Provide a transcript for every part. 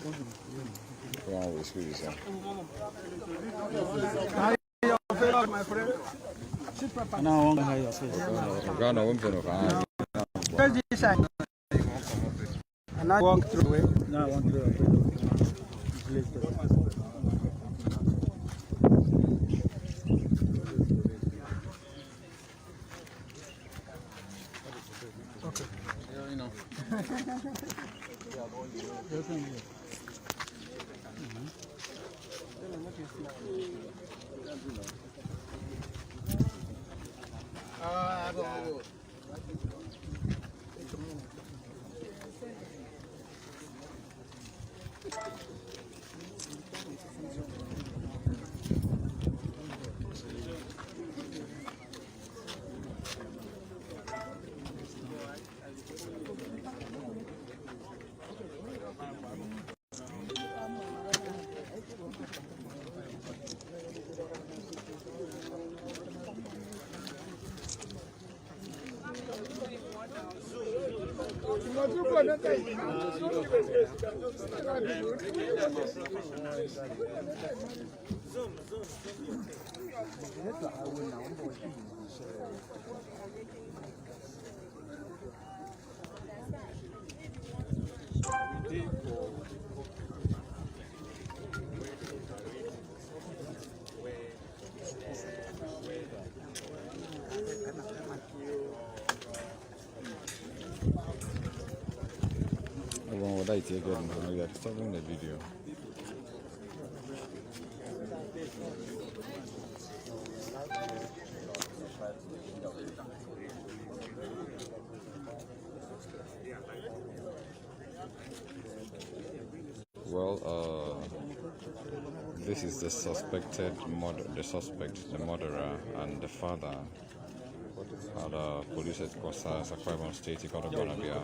One with squeeze, yeah. My friend. No, I Ghana, one thing of Where's this side? And I walk through it. No, I want to. Okay. Yeah, you know. What I take it now, we are stopping the video. Well, this is the suspected the murderer, and the father at police headquarters, Akwa Ibom State, Ikonogonabia.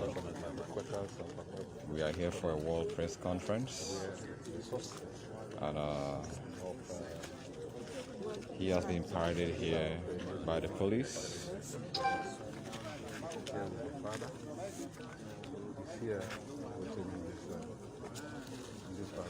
We are here for a world press conference, and he has been paraded here by the police. Here, this part.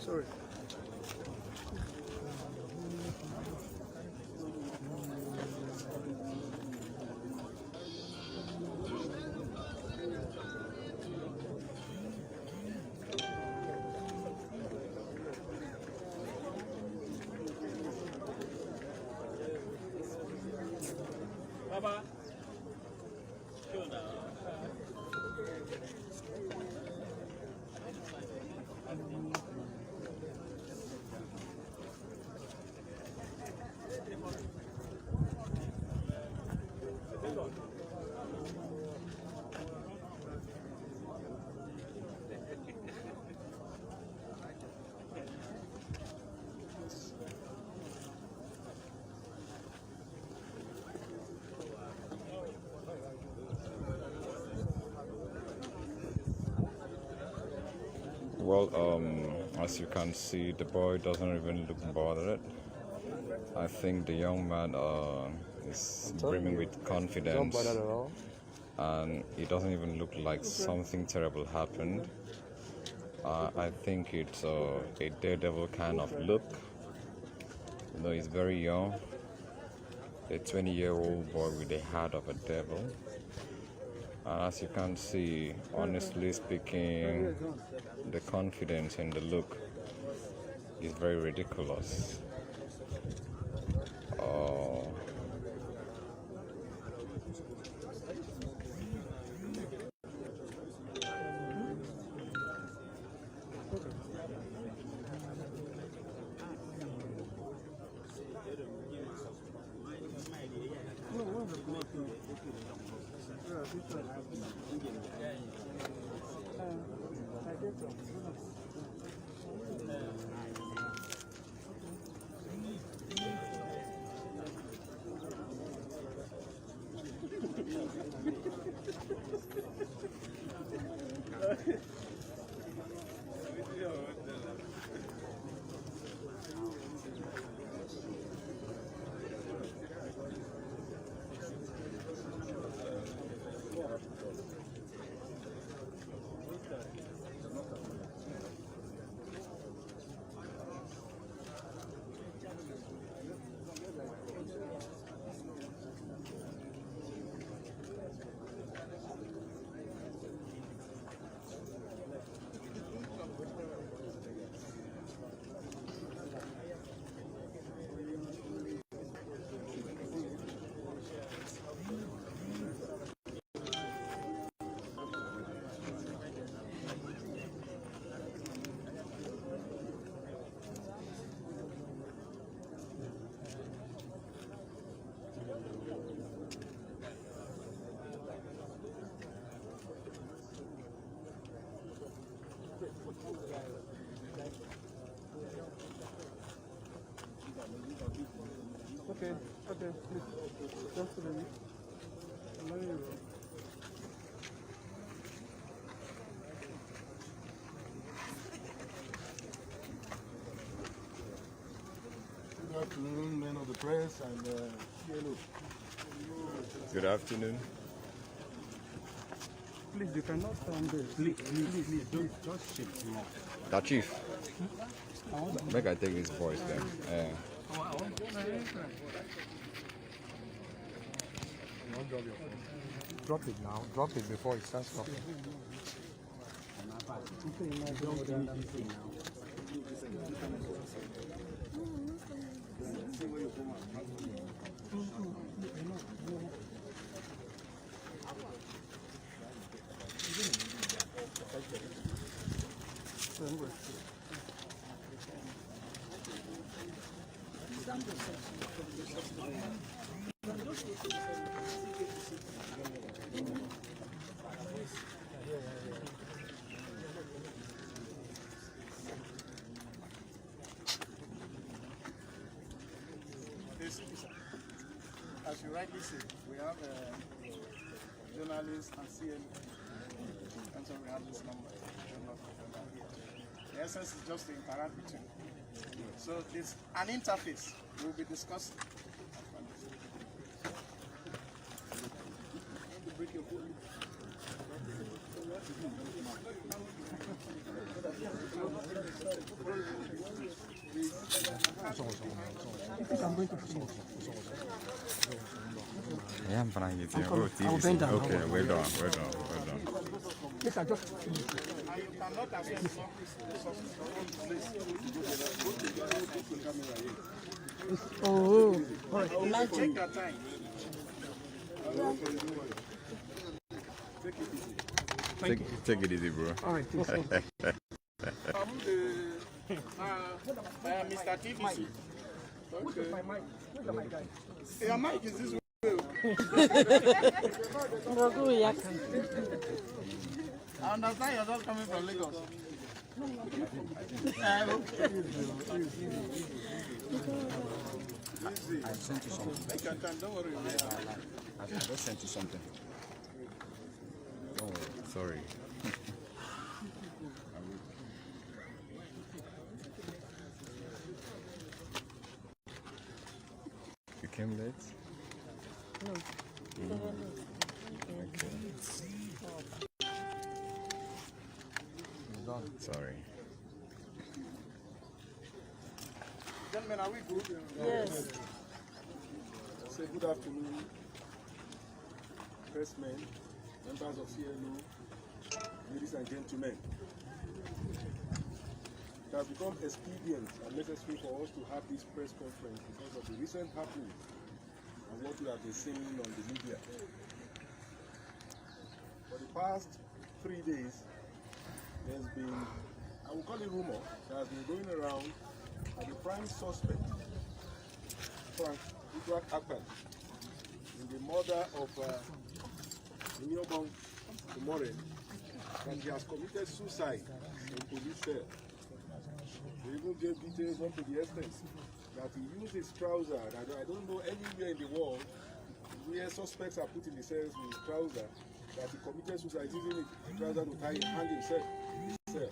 Sorry. Baba. Well, as you can see, the boy doesn't even look bothered. I think the young man is brimming with confidence, and it doesn't even look like something terrible happened. I think it's a daredevil kind of look. You know, he's very young, a 20-year-old boy with the heart of a devil. And as you can see, honestly speaking, the confidence in the look is very ridiculous. Uh, Okay, please. Just a minute. Good afternoon, men of the press and CLO. Good afternoon. Please, you cannot stand there. Please, don't just shake him off. That chief, make I take this voice then. Drop it now. Drop it before it starts talking. As you rightly say, we have journalists and CN, and so we have this number. The essence is just to interact with you. So it's an interface. We'll be discussing. Yeah, I'm fine. I'll bend down. Okay, well done. Yes, I just. Oh, all right. Take your time. Take it easy, bro. All right, please. Mr. TVC. Okay. My mic. Where's the mic, guys? Your mic is this way. I understand you're not coming from Lagos. I sent you something. Take your time, don't worry. I just sent you something. Oh, sorry. You came late? No. Okay. It's done. Sorry. Gentlemen, are we good? Yes. Say good afternoon, pressmen, members of CLO, ladies and gentlemen. It has become expedient and necessary for us to have this press conference because of the recent happenings and what we have been seeing on the media. For the past 3 days, there's been, I will call it rumor, that has been going around that the prime suspect, Frank Uduak Akpan, in the murder of Hiny Umoren Umoren, that he has committed suicide in police cell. They even gave details up to the extent that he used his trouser. I don't know anywhere in the world where suspects are put in the cells with his trouser, that he committed suicide using a trouser to tie his hand himself in his cell.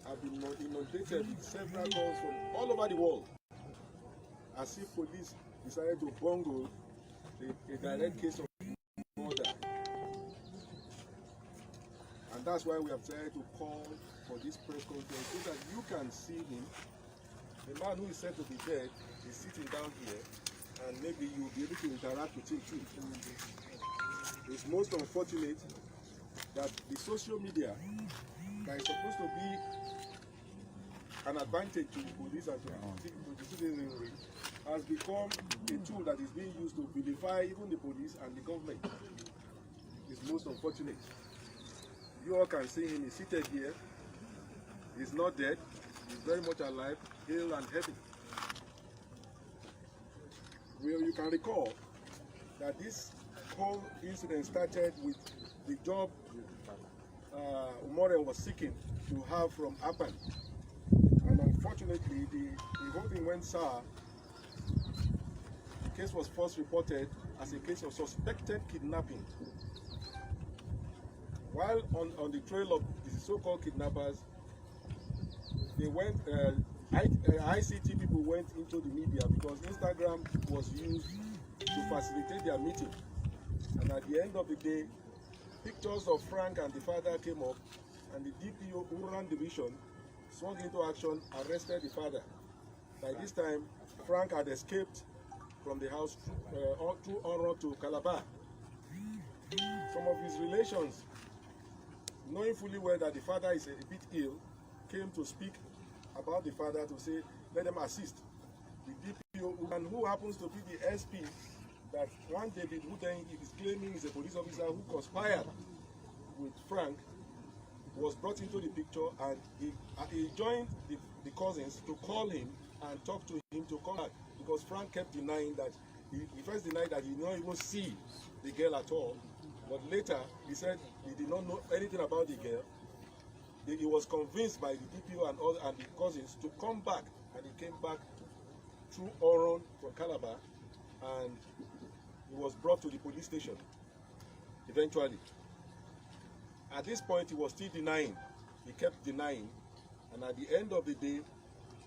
I've been inundated with several calls from all over the world, as if police decided to bungle a direct case of murder. And that's why we have decided to call for this press conference so that you can see him. The man who is said to be dead is sitting down here, and maybe you'll be able to interact with him too. It's most unfortunate that the social media that is supposed to be an advantage to the police and to the citizenry has become a tool that is being used to vilify even the police and the government. It's most unfortunate. You all can see him, he's seated here. He's not dead, he's very much alive, hale and heavy. Well, you can recall that this whole incident started with the job Umoren was seeking to have from Akpan. And unfortunately, the whole thing went sour. The case was first reported as a case of suspected kidnapping. While on the trail of the so-called kidnappers, they went, ICT people went into the media because Instagram was used to facilitate their meeting. And at the end of the day, pictures of Frank and the father came up, and the DPO Uran division swung into action, arrested the father. By this time, Frank had escaped from the house through Oro to Calabar. Some of his relations, knowing fully well that the father is a bit ill, came to speak about the father to say, let them assist. The DPO, and who happens to be the SP, that one David who then is claiming is a police officer who conspired with Frank, was brought into the picture, and he joined the cousins to call him and talk to him to come back, because Frank kept denying that, he first denied that he did not even see the girl at all, but later he said he did not know anything about the girl. He was convinced by the DPO and the cousins to come back, and he came back through Oron from Calabar, and he was brought to the police station eventually. At this point, he was still denying. He kept denying, and at the end of the day,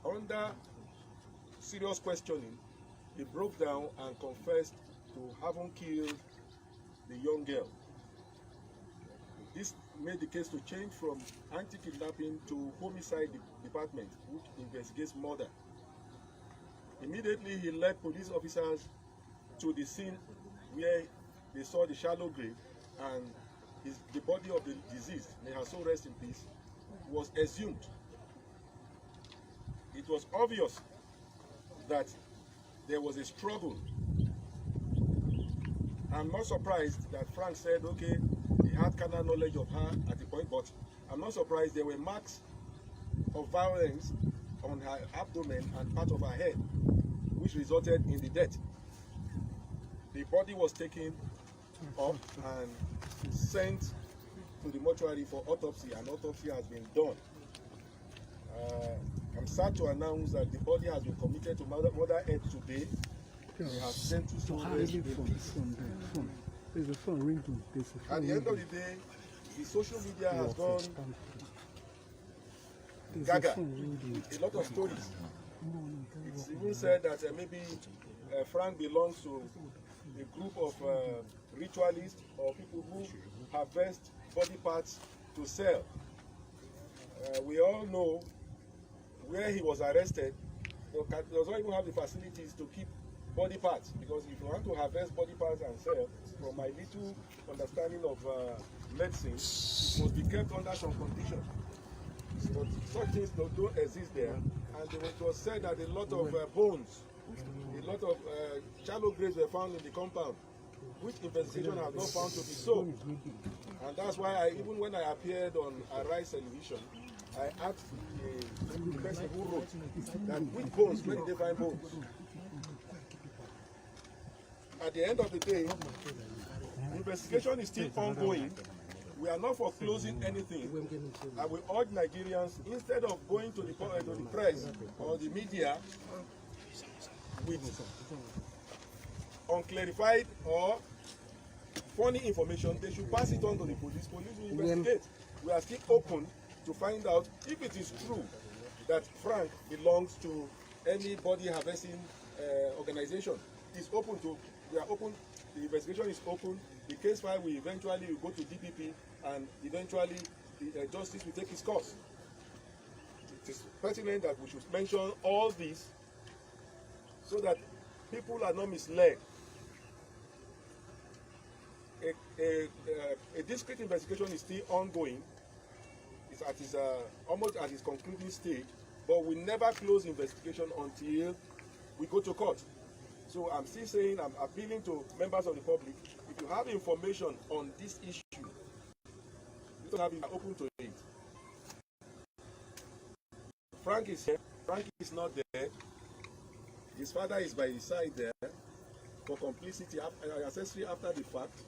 under serious questioning, he broke down and confessed to having killed the young girl. This made the case to change from anti-kidnapping to homicide department, which investigates murder. Immediately, he led police officers to the scene where they saw the shallow grave, and the body of the deceased, may her soul rest in peace, was exhumed. It was obvious that there was a struggle. I'm not surprised that Frank said, okay, he had carnal knowledge of her at the point, but I'm not surprised there were marks of violence on her abdomen and part of her head, which resulted in the death. The body was taken up and sent to the mortuary for autopsy, and autopsy has been done. I'm sad to announce that the body has been committed to Mother Earth today. We have sent to soul rest in peace. There's a phone ringing. At the end of the day, the social media has gone gaga with a lot of stories. It's even said that maybe Frank belongs to a group of ritualists or people who harvest body parts to sell. We all know where he was arrested. Does not even have the facilities to keep body parts, because if you want to harvest body parts and sell, from my little understanding of medicine, it must be kept under some conditions. But such things don't exist there, and it was said that a lot of bones, a lot of shallow graves were found in the compound, which investigation has not found to be so. And that's why even when I appeared on Arise Television, I asked the person who wrote that which bones, where did they find bones? At the end of the day, the investigation is still ongoing. We are not foreclosing anything. I will urge Nigerians, instead of going to the press or the media with unclarified or funny information, they should pass it on to the police. Police will investigate. We are still open to find out if it is true that Frank belongs to any body harvesting organization. It's open to, we are open, the investigation is open. The case file will eventually go to DPP, and eventually the justice will take its course. It is pertinent that we should mention all this so that people are not misled. A discrete investigation is still ongoing. It's at its, almost at its concluding stage, but we never close investigation until we go to court. So I'm still saying, I'm appealing to members of the public, if you have information on this issue, you don't have it, open to it. Frank is here. Frank is not there. His father is by his side there for complicity, accessory after the fact.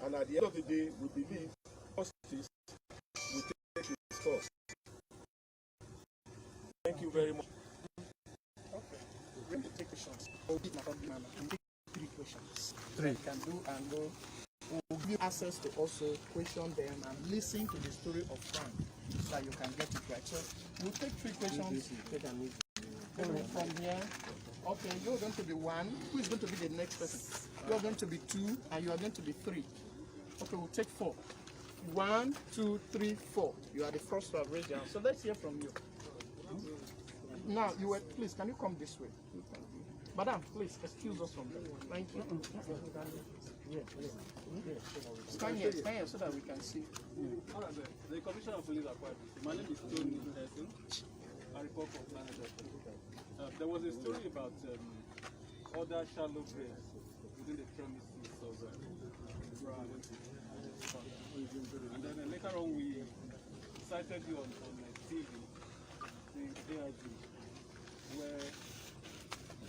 And at the end of the day, we believe justice will take its course. Thank you very much. We're going to take questions. We'll take 3 questions. 3 can do, and we'll give you access to also question them and listen to the story of Frank so that you can get it right. So we'll take 3 questions. From here. Okay, you're going to be 1. Who is going to be the next person? You're going to be 2, and you are going to be 3. Okay, we'll take 4. 1, 2, 3, 4. You are the first to have raised your hand. So let's hear from you. Now, you were, please, can you come this way? Madam, please, excuse us from that. Thank you. Stand here so that we can see. The Commissioner of Police Acquired. My name is Tony Nelson. I report from Planet Earth. There was a story about other shallow graves within the premises of Brown. And then later on, we cited you on TV, the AIG, where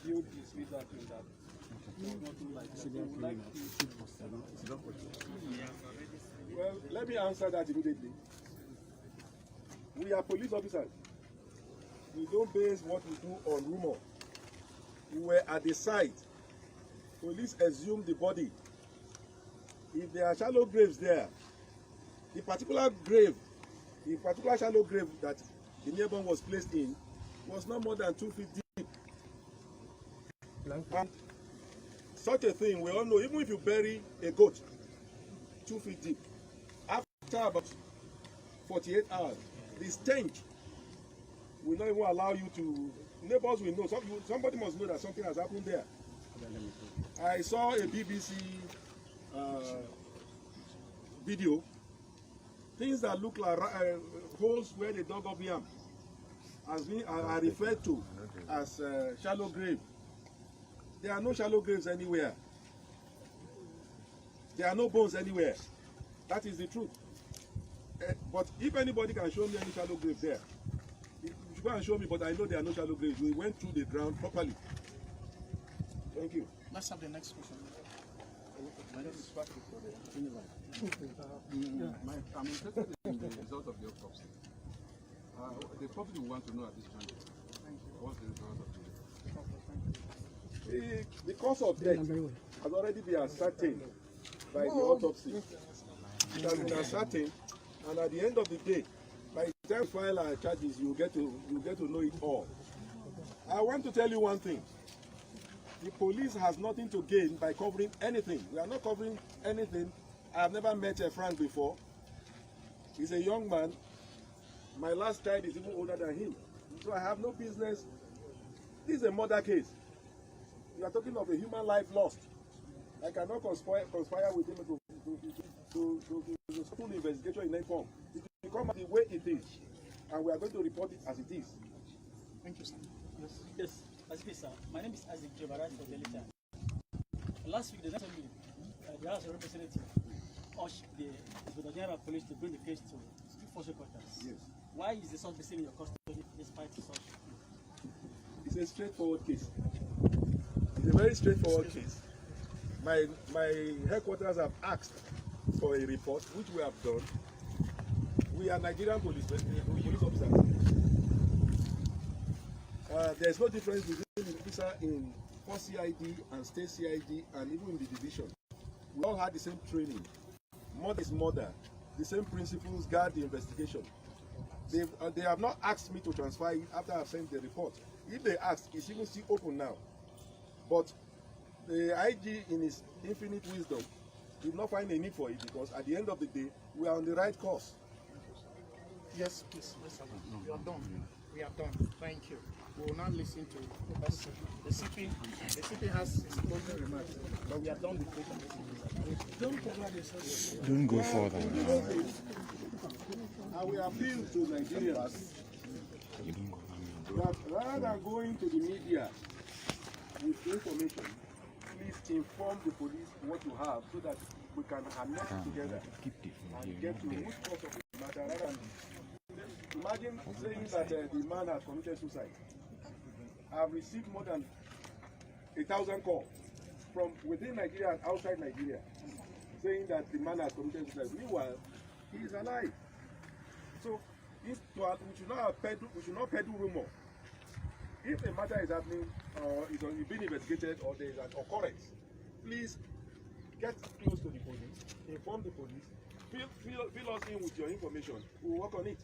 you dismissed that in that. Nothing like that. Would like to... Well, let me answer that immediately. We are police officers. We don't base what we do on rumor. We were at the site. Police exhumed the body. If there are shallow graves there, the particular shallow grave that the neighbor was placed in was not more than 2 feet deep. And such a thing, we all know, even if you bury a goat 2 feet deep, after about 48 hours, the stench will not even allow you to, neighbors will know, somebody must know that something has happened there. I saw a BBC video, things that look like holes where they dug up yam are referred to as shallow grave. There are no shallow graves anywhere. There are no bones anywhere. That is the truth. But if anybody can show me any shallow grave there, you should go and show me, but I know there are no shallow graves. We went through the ground properly. Thank you. Let's have the next question. My name is Frank Uduak. I'm interested in the result of the autopsy. The public will want to know at this point. What's the result of the The cause of death has already been ascertained by the autopsy. It has been ascertained, and at the end of the day, by the time we file our charges, you get to know it all. I want to tell you one thing. The police has nothing to gain by covering anything. We are not covering anything. I have never met a Frank before. He's a young man. My last child is even older than him. So I have no business. This is a murder case. You are talking of a human life lost. I cannot conspire with him to full investigation in any form. It will come the way it is, and we are going to report it as it is. Thank you, sir. Yes, sir. My name is Isaac Jebarat for Daily Time. Last week, the next week, the House of Representatives urged the Inspector General of Police to bring the case to force headquarters. Yes. Why is the suspect still in your custody despite the such? It's a straightforward case. It's a very straightforward case. My headquarters have asked for a report, which we have done. We are Nigerian police officers. There's no difference between the officer in Force CID and State CID and even in the division. We all had the same training. Murder is murder. The same principles guide the investigation. They have not asked me to transfer it after I've sent the report. If they ask, it's even still open now. But the IG, in his infinite wisdom, did not find a need for it because at the end of the day, we are on the right course. Yes, please. Yes, sir. We are done. We are done. Thank you. We will now listen to the CP. The CP has his closing remarks, but we are done with it. Don't go further. And we appeal to Nigerians that rather than going to the media with information, please inform the police what you have so that we can harness together and get to the root cause of the matter. Rather than imagine saying that the man has committed suicide. I've received more than 1,000 calls from within Nigeria and outside Nigeria saying that the man has committed suicide. Meanwhile, he is alive. So we should not peddle rumor. If a matter is happening or is being investigated or there is an occurrence, please get close to the police, inform the police, fill us in with your information. We will work on it.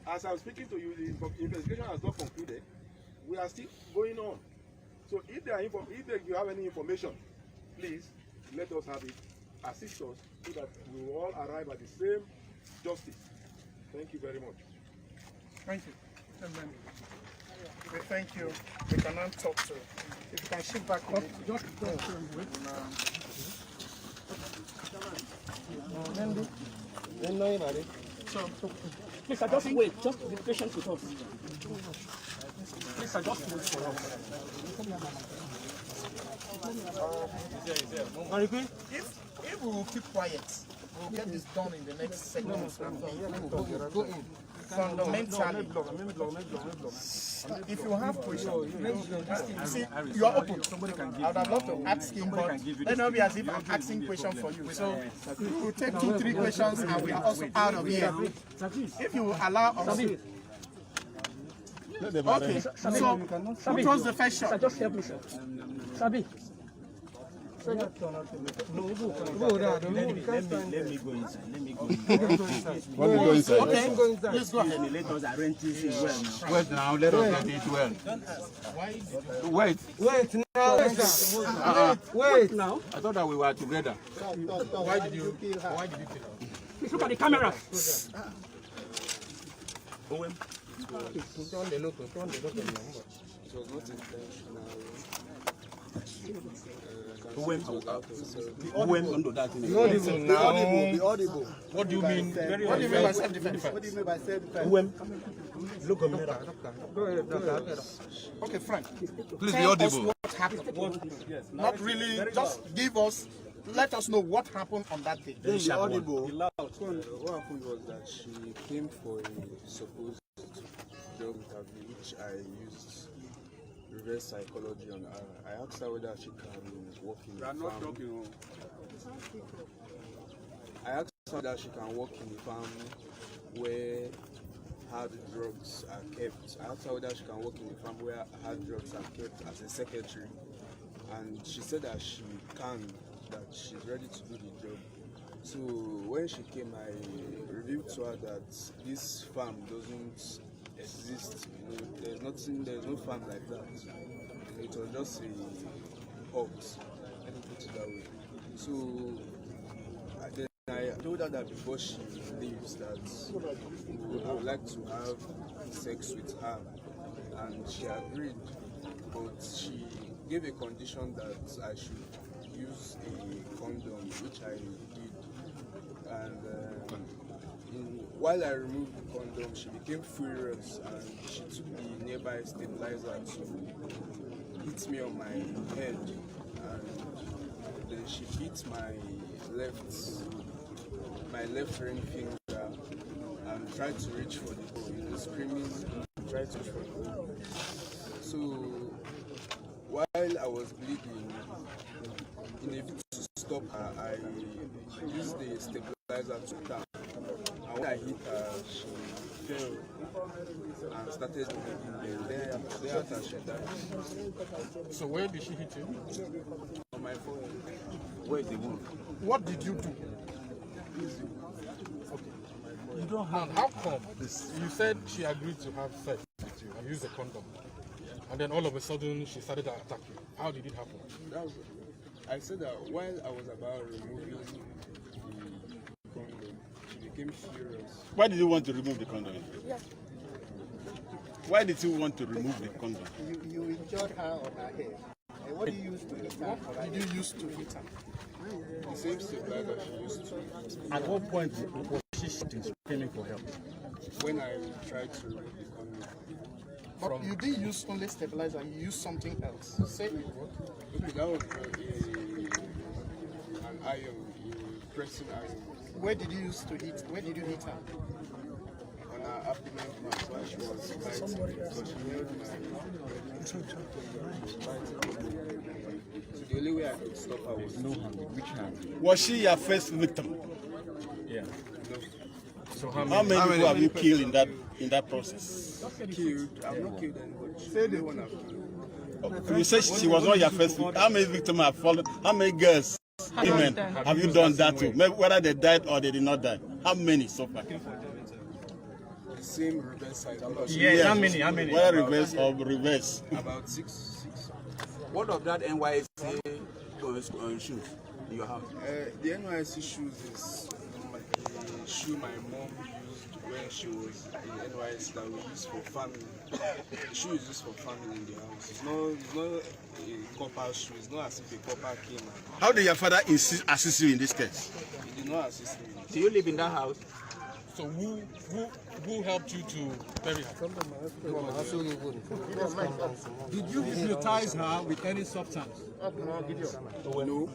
As I'm speaking to you, the investigation has not concluded. We are still going on. So if you have any information, please let us have it. Assist us so that we will all arrive at the same justice. Thank you very much. Thank you. We thank you. We can now talk to. If you can shift back up, just go. So, Please, just wait. Just be patient with us. Please, just wait for us. if we will keep quiet, we'll get this done in the next segment. Fundamentally, if you have questions, see, you are open. I would have loved to ask him, but let not be as if I'm asking questions for you. So we'll take 2-3 questions and we are also out of here. If you will allow us. Okay, so who was the first shot? Just help me, sir. Sabi. Let me go inside. Let me go inside. Let me go inside. Okay, let's go ahead. Let us arrange this well now. Wait now, let us get it well. Wait. Wait now. Wait now. I thought that we were together. Why did you kill her? Please look at the camera. Be audible. What do you mean? What do you mean by self-defense? What do you mean by self-defense? Look at me. Go ahead. Okay, Frank. Please be Tell us audible. what happened. Not really, just give us, let us know what happened on that day. Be audible. What happened was that she came for a supposed job interview, which I used reverse psychology on her. I asked her whether she can work in the farm. I asked her that she can work in the farm where hard drugs are kept. I asked her whether she can work in the farm where hard drugs are kept as a secretary. And she said that she can, that she's ready to do the job. So when she came, I revealed to her that this farm doesn't exist. You know, there's no farm like that. It was just a hoax. Let me put it that way. So then I told told her that before she leaves that I would like to have sex with her, and she agreed, but she gave a condition that I should use a condom, which I did. And while I removed the condom, she became furious and she took the nearby stabilizer to hit me on my head, and then she beat my left ring finger and tried to reach for the hole, screaming, tried to reach for the hole. So while I was bleeding, in a bid to stop her, I used the stabilizer to tap. And when I hit her, she fell and started bleeding. Then after she died. So where did she hit you? On my forehead. Where is the wound? What did you do? You don't have. How come? You said she agreed to have sex with you and use a condom, and then all of a sudden she started to attack you. How did it happen? I said that while I was about removing the condom, she became furious. Why did you want to remove the condom? Yeah. Why did you want to remove the condom? You injured her on her head. And what did you use to hit her? What did you use to hit her? The same stabilizer she used to. At what point was she screaming for help? When I tried to remove the condom. But you didn't use only stabilizer, you used something else. Say it what? Okay, that was an iron, a pressing iron. Where did you use to hit? Where did you hit her? On her abdomen part while she was fighting, because she held my. So the only way I could stop her was no hand. Which hand? Was she your first victim? Yeah. No. So how many people have you killed in that process? Killed. I've not killed anybody. Say the one I've killed. You said she was not your first victim. How many victims have fallen? How many girls, women, have you done that to? Whether they died or they did not die? How many so far? The same reverse side. Yes. How many? Whether reverse or reverse? About six. What of that NYSC shoes in your house? The NYSC shoes is a shoe my mom used when she was in NYSC that we use for family. The shoe is used for family in the house. It's not a copper shoe. It's not as if a copper came. How did your father assist you in this case? He did not assist me. Do you live in that house? So who helped you to bury her? Did you hypnotize her with any substance? No.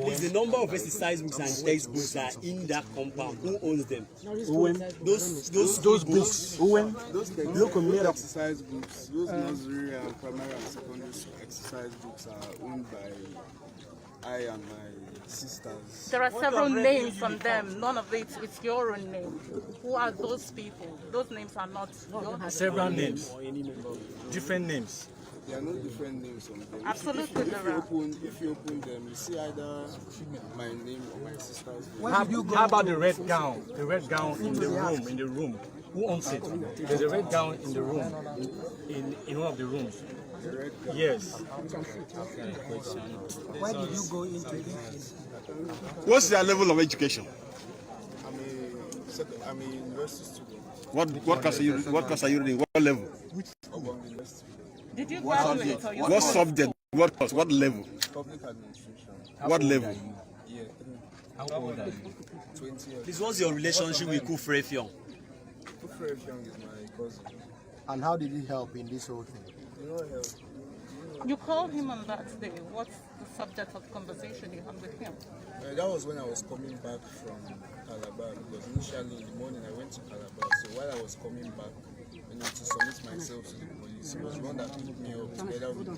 Is the number of exercise books and textbooks that are in that compound? Who owns them? Those books. Those textbooks, exercise books, those nursery and primary and secondary exercise books are owned by I and my sisters. There are several names on them. None of it is your own name. Who are those people? Those names are not your name. Several names. Different names. There are no different names on them. Absolutely If you open them, you see either my name or my sister's name. How about the red gown? The red gown in the room. Who owns it? There's a red gown in the room. In one of the rooms. Yes. Why did you go into this? What's your level of education? I'm a university student. What class are you reading? What level? Did you graduate or you? What subject? What course? What level? Public administration. What level? Yeah. How old are you? 20 years. This was your relationship with Kufre Fion? Kufre Fion is my cousin. And how did he help in this whole thing? You know help. You called him on that day. What's the subject of conversation you had with him? That was when I was coming back from Calabar, because initially in the morning I went to Calabar. So while I was coming back, to submit myself to the police, it was one that picked me up together with the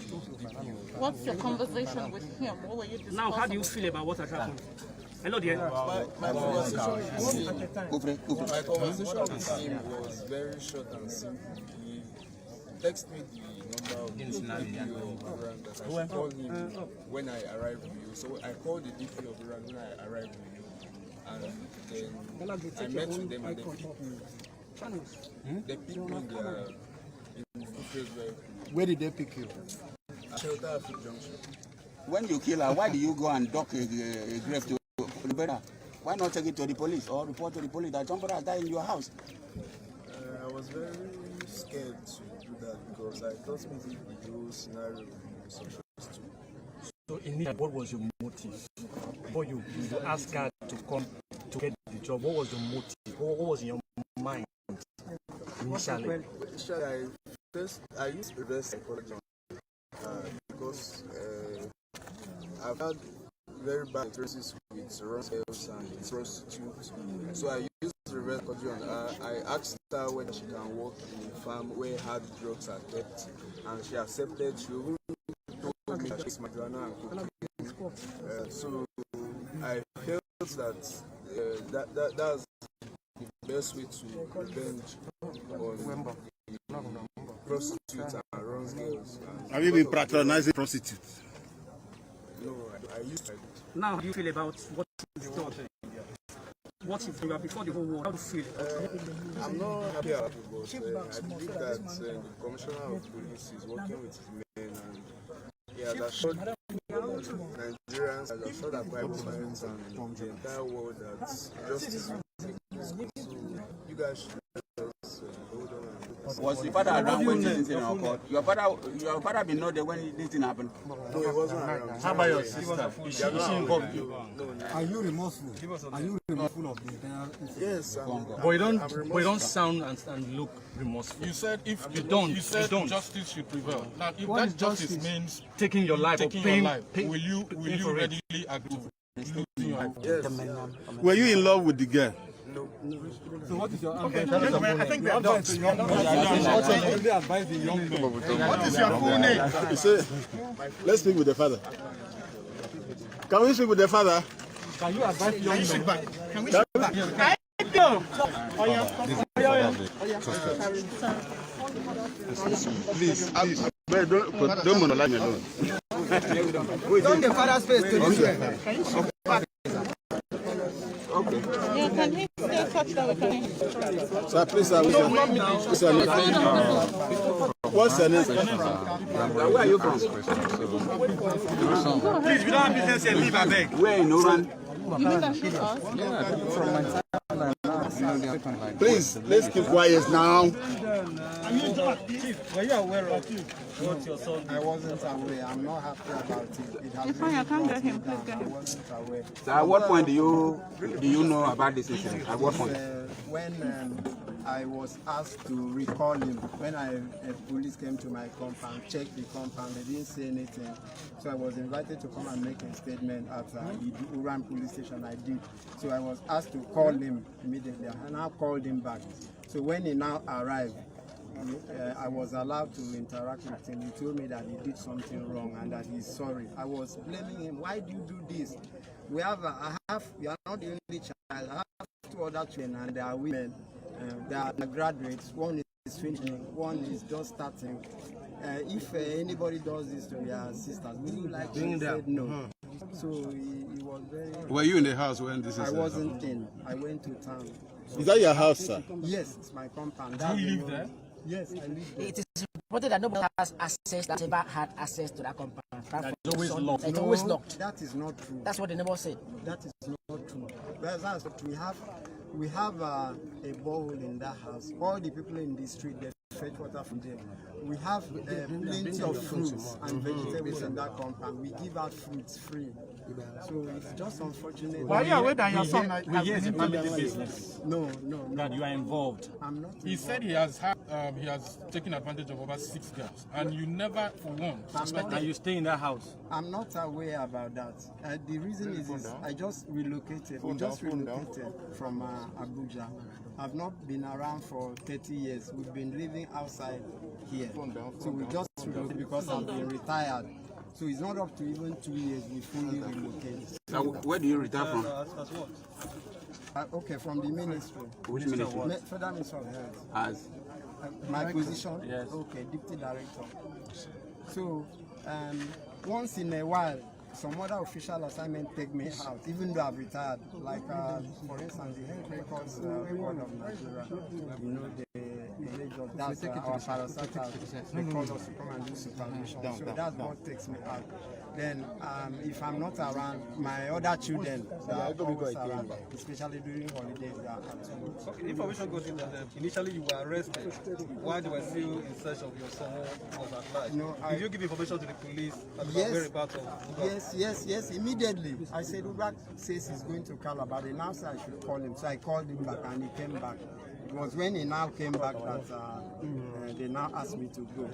DPO. What's your conversation with him? What were you discussing? Now, how do you feel about what has happened? Hello, dear. My conversation with him was very short and simple. He texted me the number of the DPO of Iran that I should call him when I arrived with you. So I called the DPO of Iran when I arrived with you. And then I met with them and they picked me. They picked me in Kufre's vehicle. Where did they pick you? At Shelter Africa Junction. When you kill her, why do you go and dock a grave to the better? Why not take it to the police or report to the police that somebody has died in your house? I was very scared to do that because I thought maybe the whole scenario would be successful. So, in the end, what was your motive? Before you asked God to come to get the job, what was your motive? What was in your mind initially? I used reverse psychology because I've had very bad experiences with wrong sales and prostitutes. So I used reverse psychology on I asked her whether she can work in a farm where hard drugs are kept, and she accepted. She even told me that she's marijuana and cocaine. So I felt that that's the best way to revenge on prostitutes and wrong girls. Have you been patronizing prostitutes? No, I used to. Now, how do you feel about what is done? What if you are before the whole world? How do you feel? I'm not happy about it, but I believe that the commissioner of police is working with his men, and he has assured Nigerians, has assured our private clients and the entire world that justice is good. So you guys should just hold on. Was your father around when this incident occurred? Your father been not there when this thing happened? No, he wasn't around. How about your sister? Is she involved? Are you remorseful? Are you remorseful of the entire incident? Yes, But you don't sound and look remorseful. You said if you don't, justice should prevail. Now, if that justice means taking your life, will you readily agree to losing your life? Yes. Were you in love with the girl? No. So what is your advice? I think we are done. What is your full name? You say, let's speak with the father. Can we speak with the father? Can you advise young men? Can we Please, don't monologue me alone. Don't the father's face to this way. Okay. Yeah, can he still touch that? Sir, please, what's your name? Where are you from? Please, we don't have business here. Leave, I beg. Where in Uran? You mean that shoot us? Please, let's keep quiet now. Chief, were you aware of what your son did? I wasn't aware. I'm not happy about it. It's fine, I can't get him. Please get I him. wasn't aware. So at what point do you know about this incident? At what point? When I was asked to recall him, when police came to my compound, checked the compound, they didn't say anything. So I was invited to come and make a statement at Uran police station. I did. So I was asked to call him immediately, and I called him back. So when he now arrived, I was allowed to interact with him. He told me that he did something wrong and that he's sorry. I was blaming him. Why do you do this? We are not the only child. I have two other children, and they are women. They are graduates. One is finishing, one is just starting. If anybody does this to their sisters, would you like to say no? So he was very... Were you in the house when this I wasn't in. I went to town. Is that your house, sir? Yes, it's my compound. Do you live there? Yes, I live there. It is reported that nobody has access, that ever had access to that compound. It's always locked. It's always locked. That is not true. That's what the neighbor said. That is not true. That's what we have a borehole in that house. All the people in the street, they fetch water from there. We have plenty of fruits and vegetables in that compound. We give out fruits free. So it's just unfortunate. Why are you aware that your son has We hear it's a been into family the business. No. That you are involved. I'm not. He said he has taken advantage of over 6 girls, and you never, for one, suspected. And you stay in that house. I'm not aware about that. The reason is I just relocated. We just relocated from Abuja. I've not been around for 30 years. We've been living outside here. So we just relocated because I've been retired. So it's not up to even 2 years we fully relocated. So where do you retire from? Okay, from the ministry. Which ministry? Federal Ministry of Health. As? My position? Yes. Okay, Deputy Director. So once in a while, some other official assignment take me out, even though I've retired. Like, for instance, the Health Records Board of Nigeria, you know, that's our parastatal. They call us to come and do supervision. So that's what takes me out. Then if I'm not around, my other children, they are always around, especially during holidays. They are at home. Okay, information goes in that initially you were arrested while they were still in search of your son who was at large. No, Did you give information to the police about Yes. whereabouts of Uduak? Yes, immediately. I said, Uduak says he's going to Calabar. They now said I should call him. So I called him back and he came back. It was when he now came back that they now asked me to go.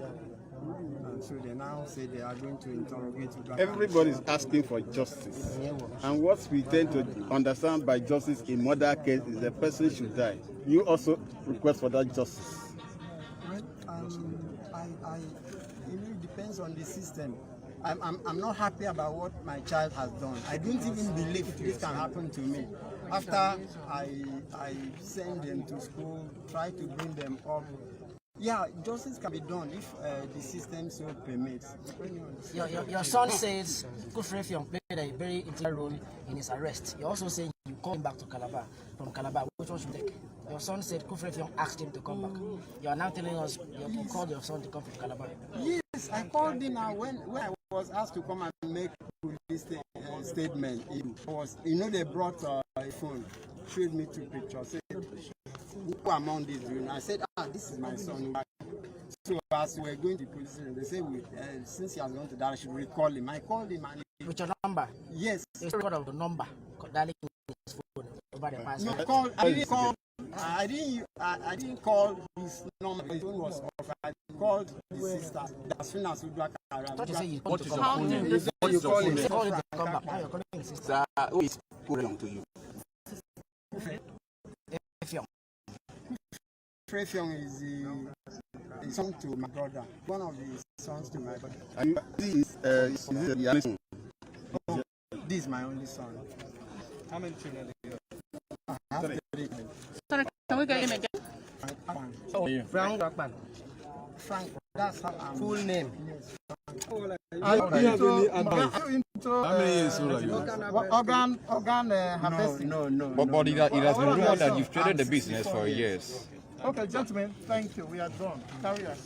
And so they now say they are going to interrogate Uduak. Everybody is asking for justice. And what we tend to understand by justice in murder case is the person should die. You also request for that justice. Well, it depends on the system. I'm not happy about what my child has done. I don't even believe this can happen to me. After I send them to school, try to bring them up. Yeah, justice can be done if the system so permits. Your son says Kufrefiong played a very integral role in his arrest. You're also saying you called him back to Calabar, from Calabar. Which one should you take? Your son said Kufrefiong asked him to come back. You are now telling us you called your son to come from Calabar. Yes, I called him now when I was asked to come and make police statement. It was, they brought a phone, showed me 2 pictures, said, who among these do you know? I said, this is my son. So as we're going to the police station, they say, since he has gone to that, I should recall him. I called him and with your number? Yes. It's record of the number dialing his phone over the past. No, I didn't call his number. His phone was off. I called his sister. As soon as Uduak arrived. What is your full name? What you call him? Call him to come back. Now you're calling his sister. Sir, who is belong to you? Frefiong is the son to my brother. One of the sons to my brother. And this is the youngest son. This is my only son. How many children do you have? I have 3. Sorry, can we get him again? Frank Akpan. Frank, that's how I'm. Full name. How many years old are you? Organ harvesting. No. But it has been rumored that you've traded the business for years. Okay, gentlemen, thank you. We are done. Carry on.